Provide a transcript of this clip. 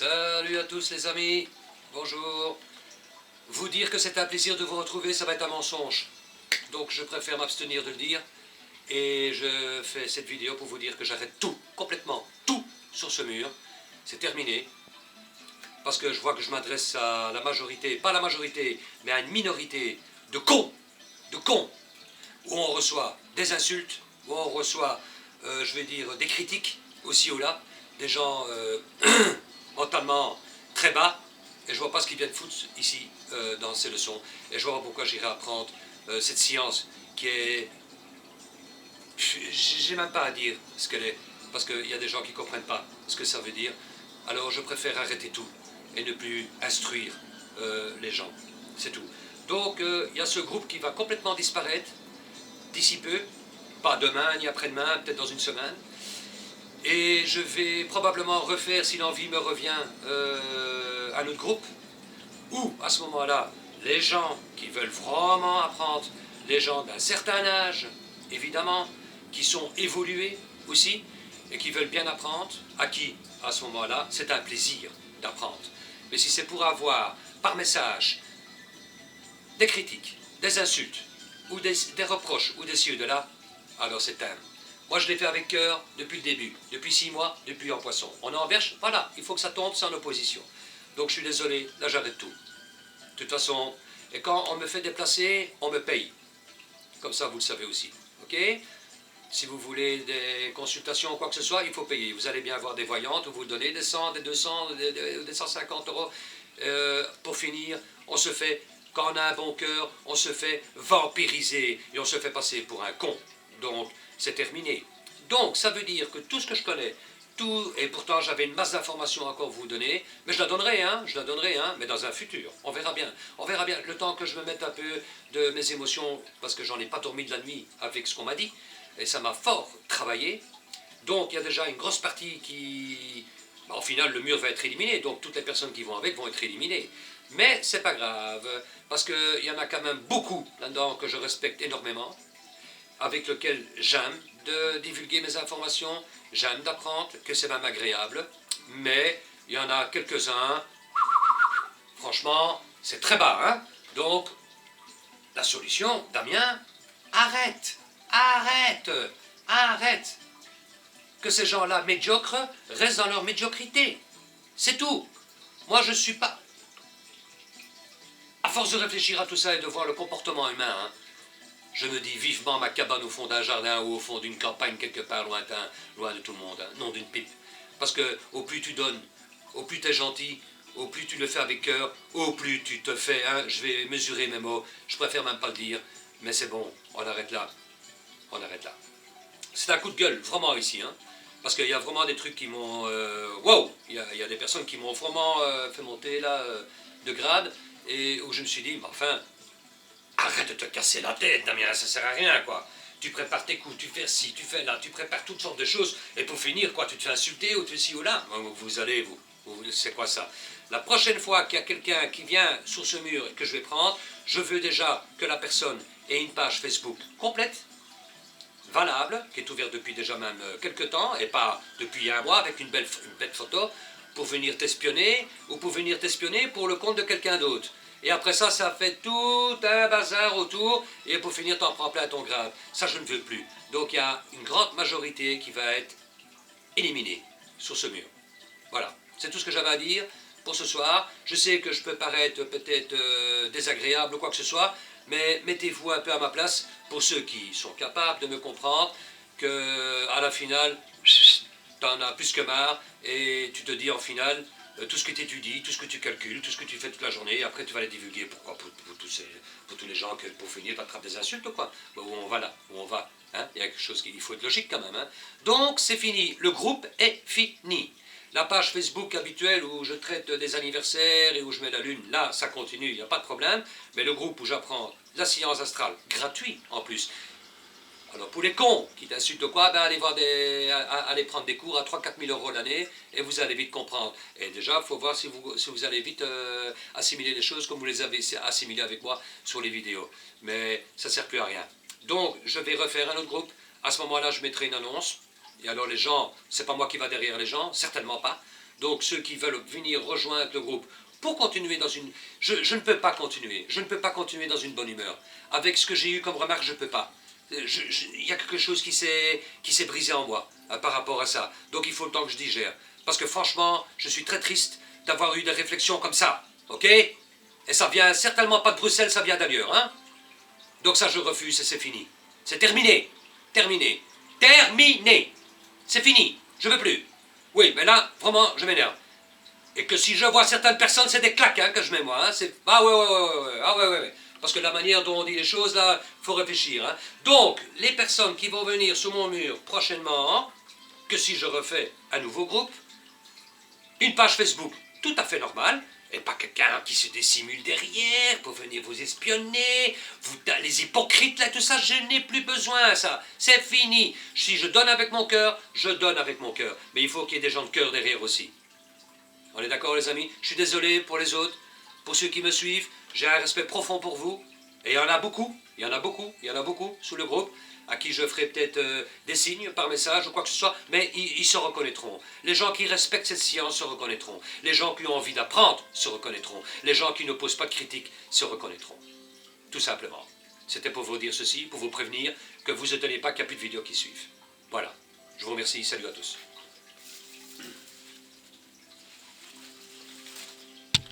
Salut à tous les amis, bonjour. Vous dire que c'est un plaisir de vous retrouver, ça va être un mensonge. Donc je préfère m'abstenir de le dire. Et je fais cette vidéo pour vous dire que j'arrête tout, complètement tout sur ce mur. C'est terminé. Parce que je vois que je m'adresse à la majorité, pas la majorité, mais à une minorité de cons, où on reçoit des insultes, où on reçoit, je vais dire, des critiques aussi ou là, des gens mentalement très bas, et je vois pas ce qu'ils viennent foutre ici dans ces leçons, et je vois pas pourquoi j'irai apprendre cette science qui est... J'ai même pas à dire ce qu'elle est, parce qu'il y a des gens qui comprennent pas ce que ça veut dire, alors je préfère arrêter tout, et ne plus instruire les gens, c'est tout. Donc il y a ce groupe qui va complètement disparaître d'ici peu, pas demain ni après-demain, peut-être dans une semaine. Et je vais probablement refaire, si l'envie me revient, un autre groupe, où à ce moment-là, les gens qui veulent vraiment apprendre, les gens d'un certain âge, évidemment, qui sont évolués aussi, et qui veulent bien apprendre, à qui, à ce moment-là, c'est un plaisir d'apprendre. Mais si c'est pour avoir, par message, des critiques, des insultes, ou des reproches, ou des ci ou de là, alors c'est un. Moi je l'ai fait avec cœur depuis le début, depuis 6 mois, depuis en poisson. On est en verge, voilà, il faut que ça tombe sans opposition. Donc je suis désolé, là j'arrête tout. De toute façon, et quand on me fait déplacer, on me paye. Comme ça vous le savez aussi, ok? Si vous voulez des consultations ou quoi que ce soit, il faut payer. Vous allez bien avoir des voyantes, vous donnez des 100, des 200, des 150 euros. Pour finir, on se fait, quand on a un bon cœur, on se fait vampiriser et on se fait passer pour un con. Donc, c'est terminé. Donc, ça veut dire que tout ce que je connais, tout, et pourtant j'avais une masse d'informations encore à vous donner, mais je la donnerai, mais dans un futur. On verra bien. On verra bien le temps que je me mette un peu de mes émotions, parce que j'en ai pas dormi de la nuit avec ce qu'on m'a dit. Et ça m'a fort travaillé. Donc il y a déjà une grosse partie qui... Bah, au final, le mur va être éliminé, donc toutes les personnes qui vont avec vont être éliminées. Mais c'est pas grave, parce qu'il y en a quand même beaucoup là-dedans que je respecte énormément, avec lequel j'aime de divulguer mes informations, j'aime d'apprendre, que c'est même agréable, mais il y en a quelques-uns, franchement, c'est très bas, hein. Donc, la solution, Damien, arrête. Arrête, arrête. Que ces gens-là médiocres restent dans leur médiocrité. C'est tout. Moi, je ne suis pas... À force de réfléchir à tout ça et de voir le comportement humain, hein, je me dis vivement ma cabane au fond d'un jardin ou au fond d'une campagne quelque part lointain, loin de tout le monde, hein, non d'une pipe. Parce que au plus tu donnes, au plus tu es gentil, au plus tu le fais avec cœur, au plus tu te fais, hein, je vais mesurer mes mots, je préfère même pas le dire, mais c'est bon, on arrête là. On arrête là. C'est un coup de gueule, vraiment ici, hein, parce qu'il y a vraiment des trucs qui m'ont... wow, il y a des personnes qui m'ont vraiment fait monter là, de grade, et où je me suis dit, mais enfin, arrête de te casser la tête, Damien, ça sert à rien, quoi. Tu prépares tes coups, tu fais ci, tu fais là, tu prépares toutes sortes de choses, et pour finir, quoi, tu te fais insulter, ou tu fais ci ou là. Vous allez, c'est quoi ça? La prochaine fois qu'il y a quelqu'un qui vient sur ce mur et que je vais prendre, je veux déjà que la personne ait une page Facebook complète, valable, qui est ouverte depuis déjà même quelques temps, et pas depuis un mois, avec une belle photo, pour venir t'espionner, ou pour venir t'espionner pour le compte de quelqu'un d'autre. Et après ça, ça fait tout un bazar autour, et pour finir, t'en prends plein ton grave. Ça, je ne veux plus. Donc il y a une grande majorité qui va être éliminée sur ce mur. Voilà, c'est tout ce que j'avais à dire pour ce soir. Je sais que je peux paraître peut-être désagréable ou quoi que ce soit, mais mettez-vous un peu à ma place, pour ceux qui sont capables de me comprendre, qu'à la finale, t'en as plus que marre, et tu te dis en finale, tout ce que tu étudies, tout ce que tu calcules, tout ce que tu fais toute la journée, et après tu vas les divulguer. Pourquoi? Pour tous les gens que pour finir t'attrapes des insultes ou quoi? Où on va là, où on va, hein? Il y a quelque chose il faut être logique quand même, hein? Donc c'est fini, le groupe est fini. La page Facebook habituelle où je traite des anniversaires et où je mets la lune, là, ça continue, il n'y a pas de problème. Mais le groupe où j'apprends la science astrale, gratuit en plus. Alors pour les cons qui t'insultent ou quoi, ben allez prendre des cours à 3-4 000 euros l'année et vous allez vite comprendre. Et déjà, il faut voir si vous allez vite assimiler les choses comme vous les avez assimilées avec moi sur les vidéos. Mais ça ne sert plus à rien. Donc, je vais refaire un autre groupe. À ce moment-là, je mettrai une annonce. Et alors les gens, c'est pas moi qui va derrière les gens, certainement pas. Donc ceux qui veulent venir rejoindre le groupe pour continuer dans une... Je ne peux pas continuer. Je ne peux pas continuer dans une bonne humeur. Avec ce que j'ai eu comme remarque, je ne peux pas. Il y a quelque chose qui s'est brisé en moi par rapport à ça. Donc il faut le temps que je digère. Parce que franchement, je suis très triste d'avoir eu des réflexions comme ça. Ok? Et ça vient certainement pas de Bruxelles, ça vient d'ailleurs. Hein? Donc ça, je refuse et c'est fini. C'est terminé. Terminé. Terminé. C'est fini. Je veux plus. Oui, mais là, vraiment, je m'énerve. Et que si je vois certaines personnes, c'est des claques hein, que je mets moi. Hein, ah ouais. Ah ouais. Parce que la manière dont on dit les choses, là, il faut réfléchir. Hein. Donc, les personnes qui vont venir sous mon mur prochainement, que si je refais un nouveau groupe, une page Facebook tout à fait normale, et pas quelqu'un qui se dissimule derrière pour venir vous espionner, les hypocrites là, tout ça, je n'ai plus besoin ça, c'est fini. Si je donne avec mon cœur, je donne avec mon cœur. Mais il faut qu'il y ait des gens de cœur derrière aussi. On est d'accord les amis? Je suis désolé pour les autres, pour ceux qui me suivent, j'ai un respect profond pour vous, et il y en a beaucoup sous le groupe, à qui je ferai peut-être des signes par message ou quoi que ce soit, mais ils se reconnaîtront. Les gens qui respectent cette science se reconnaîtront. Les gens qui ont envie d'apprendre se reconnaîtront. Les gens qui ne posent pas de critiques se reconnaîtront. Tout simplement. C'était pour vous dire ceci, pour vous prévenir que vous ne tenez pas qu'il n'y a plus de vidéos qui suivent. Voilà. Je vous remercie. Salut à tous.